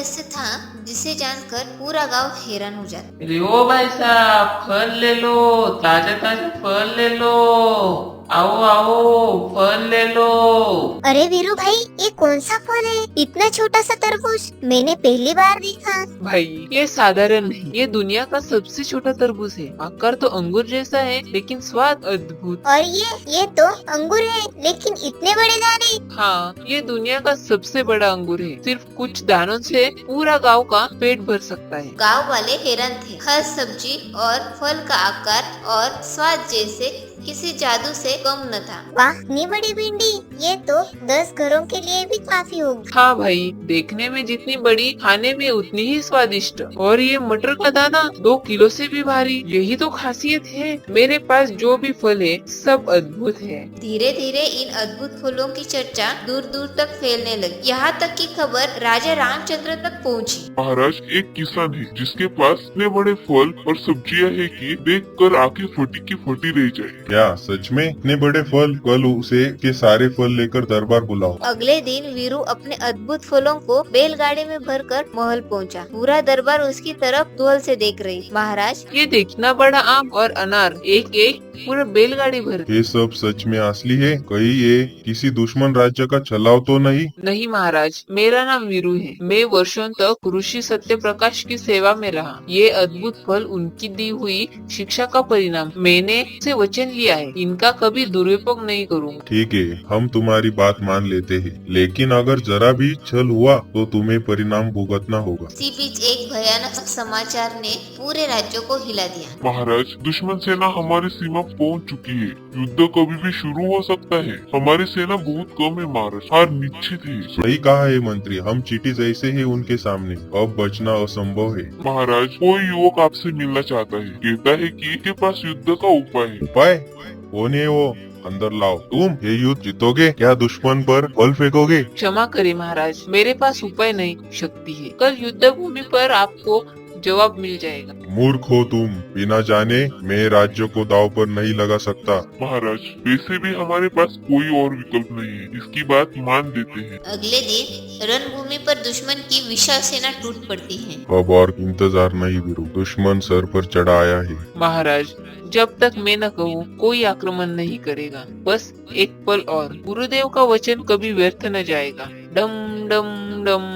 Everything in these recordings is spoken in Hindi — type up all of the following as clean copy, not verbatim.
रहस्य था जिसे जानकर पूरा गांव हैरान हो जाता। अरे ओ भाई साहब, फल ले लो, ताजा ताजा फल ले लो। आओ आओ, फल ले लो। अरे वीरू भाई, ये कौन सा फल है? इतना छोटा सा तरबूज मैंने पहली बार देखा। भाई ये साधारण नहीं, ये दुनिया का सबसे छोटा तरबूज है। आकार तो अंगूर जैसा है लेकिन स्वाद अद्भुत। और ये तो अंगूर है, लेकिन इतने बड़े दाने। हाँ, ये दुनिया का सबसे बड़ा अंगूर है। सिर्फ कुछ दानों से पूरा गांव का पेट भर सकता है। गांव वाले हैरान थे। हर सब्जी और फल का आकार और स्वाद जैसे किसी जादू से कम न था। वाह, इतनी बड़ी भिंडी, ये तो 10 घरों के लिए भी काफी होगी। हाँ भाई, देखने में जितनी बड़ी, खाने में उतनी ही स्वादिष्ट। और ये मटर का दाना 2 किलो से भी भारी। यही तो खासियत है। मेरे पास जो भी फल है सब अद्भुत है। धीरे धीरे इन अद्भुत फलों की चर्चा दूर दूर तक फैलने लगी। यहाँ तक कि खबर राजा रामचंद्र तक पहुँची। महाराज, एक किसान है जिसके पास इतने बड़े फल और सब्जियां हैं कि देखकर आंखें फटी की फटी रह जाए। क्या सच में इतने बड़े फल? कल उसे के सारे फल लेकर दरबार बुलाओ। अगले दिन वीरू अपने अद्भुत फलों को बैलगाड़ी में भरकर महल पहुंचा। पूरा दरबार उसकी तरफ कौतूहल से देख रही। महाराज, ये देखना बड़ा आम और अनार, एक एक पूरा बैलगाड़ी भर। ये सब सच में असली है? कहीं ये किसी दुश्मन राज्य का छलाव तो नहीं? नहीं महाराज, मेरा नाम वीरू है। मैं वर्षों तक ऋषि सत्य प्रकाश की सेवा में रहा। ये अद्भुत फल उनकी दी हुई शिक्षा का परिणाम। मैंने से वचन लिया है, इनका कभी दुरुपयोग नहीं करूँगा। ठीक है, हम तुम्हारी बात मान लेते हैं, लेकिन अगर जरा भी छल हुआ तो तुम्हें परिणाम भुगतना होगा। इसी बीच एक भयानक समाचार ने पूरे राज्य को हिला दिया। महाराज, दुश्मन सेना हमारी सीमा पहुंच चुकी है। युद्ध कभी भी शुरू हो सकता है। हमारी सेना बहुत कम है महाराज, हार निश्चित है। सही कहा है मंत्री, हम चींटी जैसे हैं उनके सामने। अब बचना असंभव है। महाराज, कोई युवक आपसे मिलना चाहता है। कहता है कि इसके पास युद्ध का उपाय है। उपाय? कौन है वो? अंदर लाओ। तुम ये युद्ध जीतोगे? क्या दुश्मन पर फल फेंकोगे? क्षमा करें महाराज, मेरे पास उपाय नहीं, शक्ति है। कल युद्ध भूमि पर आपको जवाब मिल जाएगा। मूर्ख हो तुम, बिना जाने मैं राज्य को दाव पर नहीं लगा सकता। महाराज, वैसे भी हमारे पास कोई और विकल्प नहीं है। इसकी बात मान देते हैं। अगले दिन रणभूमि पर दुश्मन की विशाल सेना टूट पड़ती है। अब और इंतजार नहीं वीरू, दुश्मन सर पर चढ़ा आया है। महाराज, जब तक मैं न कहूँ कोई आक्रमण नहीं करेगा। बस एक पल और, गुरुदेव का वचन कभी व्यर्थ न जाएगा। डम डम डम।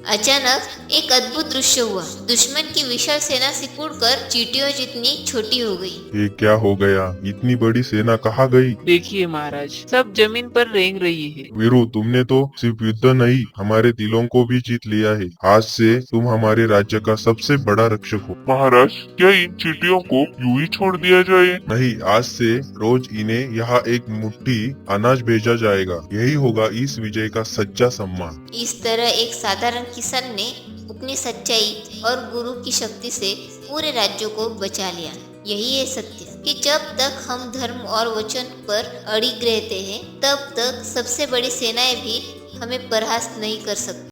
अचानक एक अद्भुत दृश्य हुआ। दुश्मन की विशाल सेना सिकुड़कर चींटियों जितनी छोटी हो गई। ये क्या हो गया? इतनी बड़ी सेना कहाँ गई? देखिए महाराज, सब जमीन पर रेंग रही है। वीरू, तुमने तो सिर्फ युद्ध नहीं, हमारे दिलों को भी जीत लिया है। आज से तुम हमारे राज्य का सबसे बड़ा रक्षक हो। महाराज, क्या इन चींटियों को यूं ही छोड़ दिया जाए? नहीं, आज से रोज इन्हें यहाँ एक मुट्ठी अनाज भेजा जाएगा। यही होगा इस विजय का सच्चा सम्मान। इस तरह एक साधारण किसान ने अपनी सच्चाई और गुरु की शक्ति से पूरे राज्य को बचा लिया। यही है सत्य कि जब तक हम धर्म और वचन पर अड़िग रहते हैं, तब तक सबसे बड़ी सेनाएं भी हमें परास्त नहीं कर सकती।